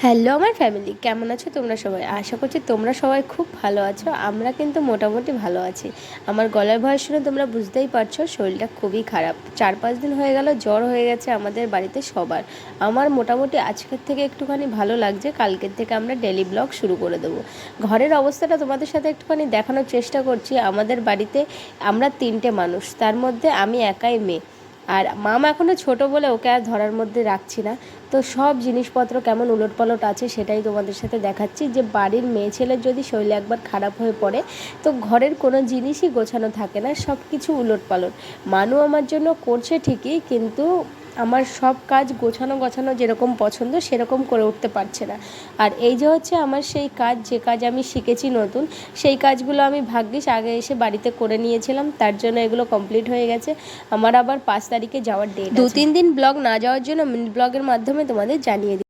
Hello আমার family, কেমন আছো তোমরা সবাই? আশা করছি তোমরা সবাই খুব ভালো আছো। আমরা কিন্তু মোটামুটি ভালো আছি। আমার গলার ভয়েস শুনে তোমরা বুঝতেই পারছো শরীরটা খুবই খারাপ। 4-5 দিন হয়ে গেল জ্বর হয়ে গেছে আমাদের বাড়িতে সবার। আমার মোটামুটি আজকের থেকে একটুখানি ভালো লাগছে। কালকের থেকে আমরা ডেলি ব্লগ শুরু করে দেবো। ঘরের অবস্থাটা তোমাদের সাথে একটুখানি দেখানোর চেষ্টা করছি। আমাদের বাড়িতে আমরা 3টে মানুষ, তার মধ্যে আমি একাই মেয়ে। আর মামা এখনও ছোটো বলে ওকে আর ধরার মধ্যে রাখছি না। তো সব জিনিসপত্র কেমন উলটপালট আছে সেটাই তোমাদের সাথে দেখাচ্ছি, যে বাড়ির মেয়ে ছেলের যদি শরীর একবার খারাপ হয়ে পড়ে তো ঘরের কোনো জিনিসই গোছানো থাকে না, সব কিছু উলটপালট। মানু আমার জন্য করছে ঠিকই, কিন্তু আমার সব কাজ গোছানো যেরকম পছন্দ সেরকম করে উঠতে পারছে না। আর এই যে হচ্ছে আমার সেই কাজ, যে কাজ আমি শিখেছি নতুন, সেই কাজগুলো আমি ভাগ্যিস আগে এসে বাড়িতে করে নিয়েছিলাম, তার জন্য এগুলো কমপ্লিট হয়ে গেছে। আমার আবার 5 তারিখে যাওয়ার ডেট, 2-3 দিন ব্লগ না যাওয়ার জন্য ব্লগের মাধ্যমে তোমাদের জানিয়ে দিই।